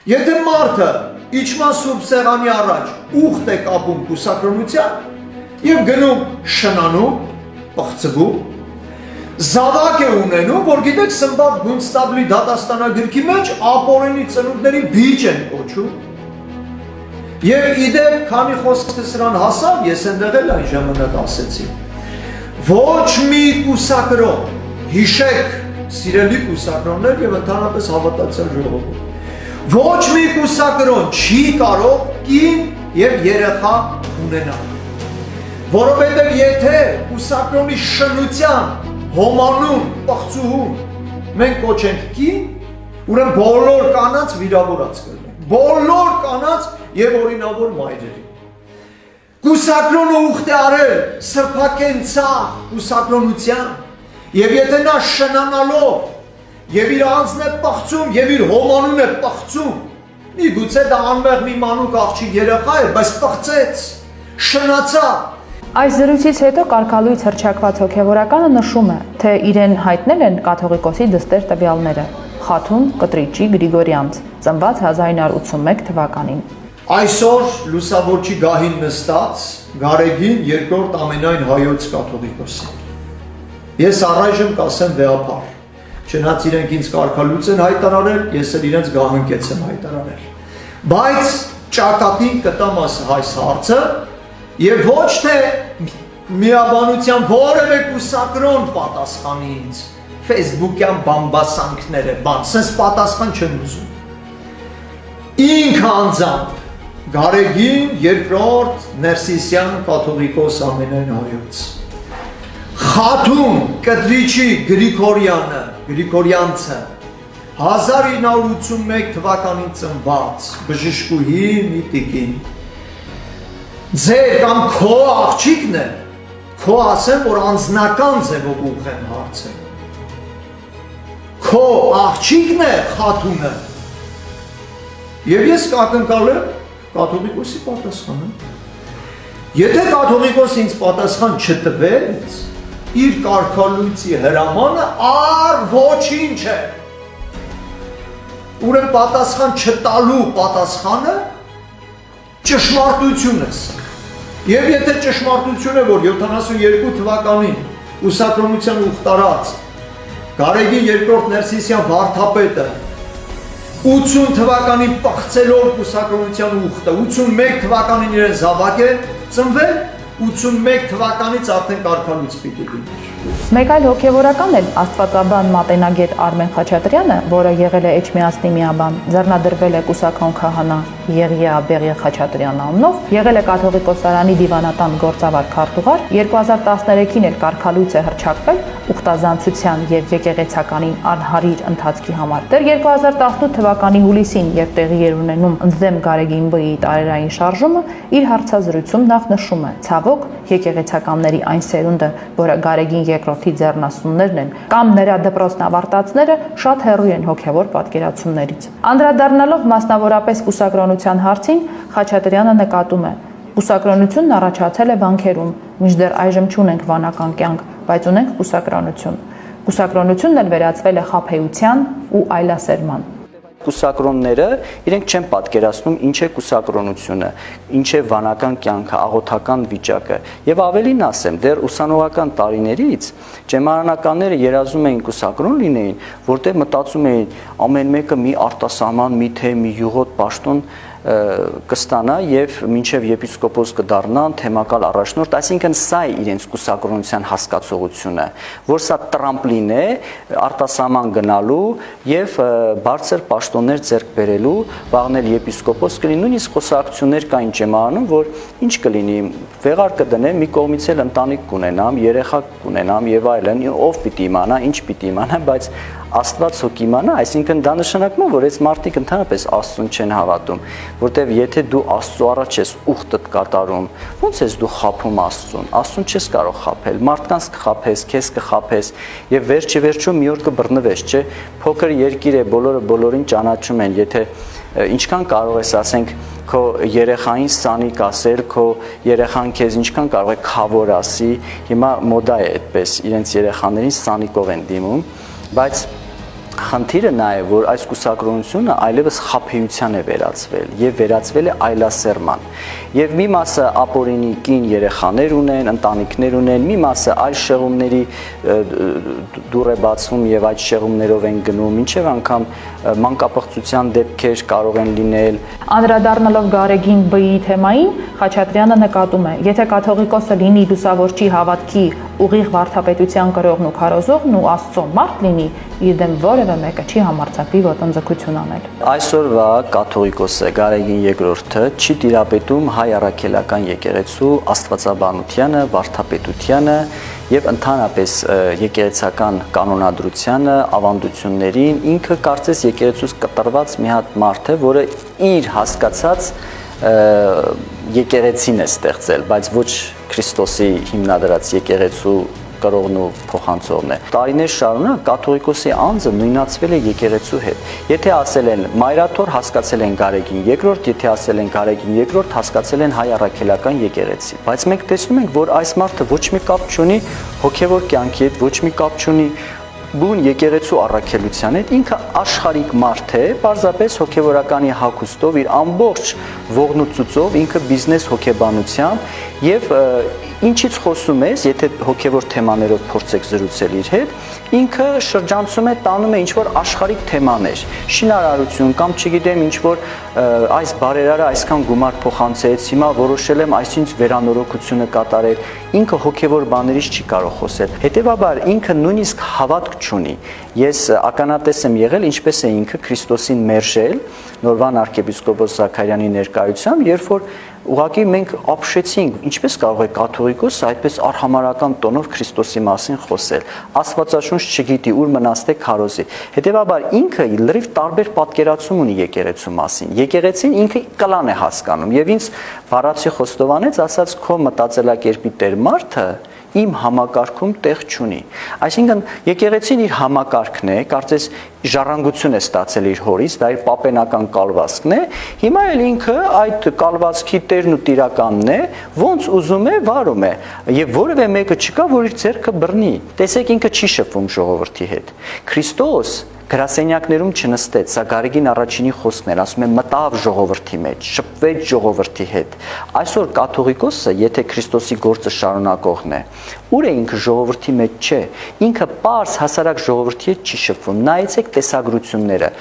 Եթե մարդը իջման սուրբ սեղանի առաջ ուխտ է կապում կուսակրոնության եւ գնում շնանում, պղծվում, զավակ է ունենում, որ գիտեք Սմբատ Գունստաբլի դատաստանագրքի մեջ ապօրինի ծնունդների բիճ են կոչում։ Եվ իդեպ, քանի խոսքը սրան հասավ, ես այնտեղ էլ այն ժամանակ ասեցի, ոչ մի կուսակրոն, հիշեք, սիրելի կուսակրոններ եւ ընդհանրապես հավատացյալ ժողովուրդ, ոչ մի կուսակրոն չի կարող կին եւ երեխա ունենալ, որովհետեւ եթե կուսակրոնի շնության հոմանուն, պղծուհուն մենք կոչենք կին, ուրեմն բոլոր կանանց վիրավորած կլինեն, բոլոր կանանց եւ օրինավոր մայրերի։ Կուսակրոնը ուխտ է արել սրբակեն ցախ կուսակրոնության, եւ եթե նա շնանալով եւ իր անձն է պղծում եւ իր հոմանուն է պղծում, միգուցե դա անմեղ մի մանուկ աղջիկ երեխա է, բայց պղծեց, շնացավ։ Այս զրույցից հետո կարգալույց հռչակված հոգևորականը նշում է, թե իրեն հայտնել են կաթողիկոսի դստեր տվյալները Խաթուն Կտրիչի Գրիգորյանց, ծնված 1981 թվականին։ Այսօր լուսավորչի գահին նստած Գարեգին երկրորդ ամենայն հայոց կաթողիկոսին։ Ես առայժմ կասեմ վեհապար, չնայած իրենք ինձ կարգալույց են հայտարարել, ես էլ իրենց գահընկեց եմ հայտարարել։ Բայց ճակատին կտամ այս հարցը եւ ոչ թե միաբանության որևէ կուսակրոն պատասխանի ինձ Facebook-յան բամբասանքները, սենց պատասխան չեմ ուզում։ Ինքը անձամբ Գարեգին երկրորդ Ներսիսյան կաթողիկոս ամենայն հայոց, Խաթուն Կտրիչի Գրիգորյանցը 1981 թվականին ծնված բժշկուհի մի տիկին, ձեր կամ քո աղջիկն է, քո ասեմ, որ անձնական ձևով ուղղեմ հարցը, քո աղջիկն է Խաթունը, եւ ես կակնկալեմ կաթողիկոսի պատասխանը։ Եթե կաթողիկոս ինձ պատասխան չտվեց, իր կարգալույցի հրամանը առ ոչինչ է։ Ուրեմն պատասխան չտալու պատասխանը ճշմարտություն է։ Եվ եթե ճշմարտություն է, որ 72 թվականին ուսակրոնության ուխտարած Գարեգին երկրորդ Ներսիսյան վարդապետը 80 թվականին պղծելով ուսակրոնության ուխտը, 81 թվականին իրեն զավակ է ծնվել, 81 թվականից արդեն կարգալույց պիտի լիներ։ Մեկ այլ հոգևորական էլ աստվածաբան մատենագետ Արմեն Խաչատրյանը, որը եղել է Էջմիածնի միաբան, ձեռնադրվել է կուսակրոն քահանա Եղիա Բեղիա Խաչատրյան անունով, եղել է կաթողիկոսարանի դիվանատան գործավար քարտուղար, 2013-ին էլ կարգալույց է հռչակվել ուխտազանցության եւ եկեղեցականին անհարիր ընթացքի համար։ Դեռ 2018 թվականի հուլիսին, երբ տեղի էր ունենում ընդդեմ Գարեգին Բ-ի տարերային շարժումը, իր հարցազրույցում նախ նշում է. ցավոք, եկեղեցականների այն սերունդը, որը Գարեգին երկրորդի ձեռնասուններն են, կամ նրա դպրոցն ավարտածները շատ հեռու են հոգևոր պատկերացումներից։ Անդրադառնալով մասնավորապես կուսակրոնության հարցին, Խաչատրյանը նկատում է. կուսակրոնությունն առաջացել է վանքերում, մինչդեռ այժմ չունենք վանական կյանք, բայց ունենք կուսակրոնություն։ Կուսակրոնությունն էլ վերածվել է խաբեության ու այլասերման։ Կուսակրոնները իրենք չեն պատկերացնում ինչ է կուսակրոնությունը, ինչ է վանական կյանքը, աղոթական վիճակը։ Եվ ավելին ասեմ, դեռ ուսանողական տարիներից ջեմարանականները երազում էին կուսակրոն լինեին, որտեղ մտածում էին ամեն մեկը մի արտասահման, մի թե մի յուղոտ պաշտոն կստանա եւ մինչեւ եպիսկոպոս կդառնան, թեմակալ առաջնորդ, այսինքն սա է իրենց կուսակրոնության հասկացողությունը, որ սա տրամպլին է արտասահման գնալու եւ բարձր պաշտոններ ձեռք բերելու, վաղներ եպիսկոպոս կլինի, նույնիսկ խոսակցություններ կային ջեմարանում, որ ինչ կլինի, վեղար կդնեմ, մի կողմից էլ ընտանիք կունենամ, երեխա կունենամ եւ այլն, ով պիտի իմանա, ինչ պիտի իմանա, բայց Աստված հոգ իմանա, այսինքն դա նշանակում է, որ այս մարդիկ ընդհանրապես Աստծուն չեն հավատում, որտեվ եթե դու Աստծո առաջ ես ուխտդ կատարում, ո՞նց ես դու խաբում Աստծուն, Աստծուն չես կարող խաբել, մարդկանց կխաբես, քեզ կխաբես եւ վերջը մի օր կբռնվես, չէ՞, փոքր երկիր է, բոլորը բոլորին ճանաչում են, եթե ինչքան կարող ես, ասենք, քո երեխային սանիկ ասել, քո երեխան քեզ ինչքան կարող է քավոր ասի, հիմա մոդա է այդպես, իրենց երեխաներին սանիկով են դիմում, բայց Խնդիրը նա է, որ այս կուսակրոնությունը այլևս խաբեության է վերածվել եւ վերածվել է այլասերման։ Եվ մի մասը ապօրինի կին երեխաներ ունեն, ընտանիքներ ունեն, մի մասը այլ շեղումների դուռ է բացում եւ այդ շեղումներով են գնում, ինչեւ անգամ մանկապղծության դեպքեր կարող են լինել։ Անդրադառնալով Գարեգին B-ի թեմային, Խաչատրյանը նկատում է, եթե կաթողիկոսը լինի լուսավորչի հավատքի ուղիղ վարդապետության կրողն ու քարոզողն ու Աստծո մարդ լինի, իր դեմ որևէ մեկը չի համարձակվի ոտնձգություն անել։ Այսօրվա կաթողիկոսը Գարեգին II-ը չի տիրապետում հայ առաքելական եկեղեցու աստվածաբանությանը, վարդապետությանը եւ ընդհանրապես եկեղեցական կանոնադրությանը, ավանդություններին, ինքը կարծես եկեղեցուց կտրված մի հատ մարդ է, որը իր հասկացած եկեղեցին է ստեղծել, բայց ոչ Քրիստոսի հիմնադրած եկեղեցու կրողն ու փոխանցողն է։ Տարիներ շարունակ կաթողիկոսի անձը նույնացվել է եկեղեցու հետ։ Եթե ասել են Մայրաթոր, հասկացել են Գարեգին II, եթե ասել են Գարեգին II, հասկացել են հայ առաքելական եկեղեցի։ Բայց մենք տեսնում ենք, որ այս մարդը ոչ մի կապ չունի հոգևոր կյանքի հետ, ոչ մի կապ չունի բուն եկեղեցու առաքելության հետ, ինքը աշխարհիկ մարդ է, պարզապես հոգևորականի հագուստով, իր ամբողջ ողնուծուծով, ինքը բիզնես հոգեբանությամբ եւ ինչից խոսում ես, եթե հոգևոր թեմաներով փորձեք զրուցել իր հետ, ինքը շրջանցում է, տանում է ինչ-որ աշխարհիկ թեմաներ, շինարարություն կամ չգիտեմ ինչ-որ այս բարերարը այսքան գումար փոխանցեց, հիմա որոշել եմ այսինչ վերանորոգությունը կատարել, ինքը հոգևոր բաներից չի կարող խոսել։ Հետևաբար ինքը նույնիսկ հավատք չունի։ Ես ականատես եմ եղել, ինչպես է ինքը Քրիստոսին մերժել Նորվան arczepiskopos Զաքարյանի ներկայությամբ, երբ որ ուղղակի մենք ապշեցինք, ինչպես կարող է կաթողիկոսը այդպես արհամարհական տոնով Քրիստոսի մասին խոսել։ Աստվածաշունչ չգիտի ուր մնացել քարոզի։ Հետևաբար ինքը լրիվ տարբեր պատկերացում ունի եկեղեցու մասին։ Եկեղեցին ինքը կլան է հասկանում եւ ինձ Վարացի Խոստովանեց ասած քո մտածելակերպի տեր մարդը իմ համակարգում տեղ չունի։ Այսինքն եկեղեցին իր համակարգն է, կարծես ժառանգություն է ստացել իր հորից, դա իր պապենական կալվածքն է։ Հիմա էլ ինքը այդ կալվածքի տերն ու տիրականն է, ոնց ուզում է վարում է, եւ որևէ մեկը չկա, որ իր ձեռքը բռնի։ Տեսեք ինքը չի շփվում ժողովրդի հետ։ Քրիստոս գրասենյակներում չնստեց, սա Գարեգին առաջինի խոսքն էր, ասում է մտավ ժողովրդի մեջ, շփվեց ժողովրդի հետ։ Այսօր կաթողիկոսը, եթե Քրիստոսի գործը շարունակողն է, ուր է ինքը ժողովրդի մեջ չէ, ինքը պարզ հասարակ ժողովրդի հետ չի շփվում, նայեցեք տեսագրությունները,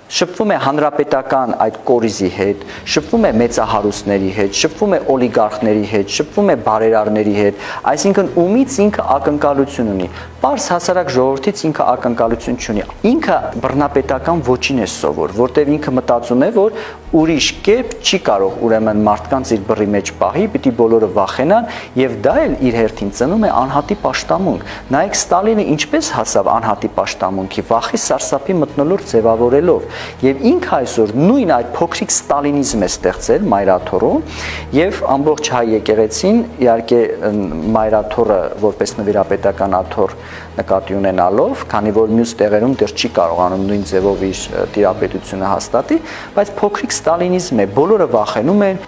շփվում է հանրապետական այդ կորիզի հետ, շփվում է մեծահարուստների հետ, շփվում է օլիգարխների հետ, շփվում է բարերարների հետ, այսինքն ումից ինքը ակնկալություն ունի։ Պարզ հասարակ ժողովրդից ինքը ակնկալություն չունի։ Ինքը բռնապետական ոչին է սովոր, որտեղ ինքը մտածում է, որ ուրիշ կերպ չի կարող ուրեմն մարդկանց իր բռի մեջ պահի, պիտի բոլորը վախենան, եւ դա էլ իր հերթին ծնում է անհատի պաշտամունք։ Նայեք Ստալինը ինչպես հասավ անհատի պաշտամունքի, վախի սարսափի մթնոլորտ ձևավորելով, եւ ինքը այսօր նույն այդ փոքրիկ ստալինիզմ է ստեղծել Մայրաթորում, եւ ամբողջ հայ եկեղեցին իհարկե Մայրաթորը որպես նվիրապետական աթոռ նկատի ունենալով, քանի որ մյուս տեղերում դեռ չի կարողանում նույն ձևով իր տիրապետությունը հաստատի, բայց փոքրիկ ստալինիզմ է, բոլորը վախենում են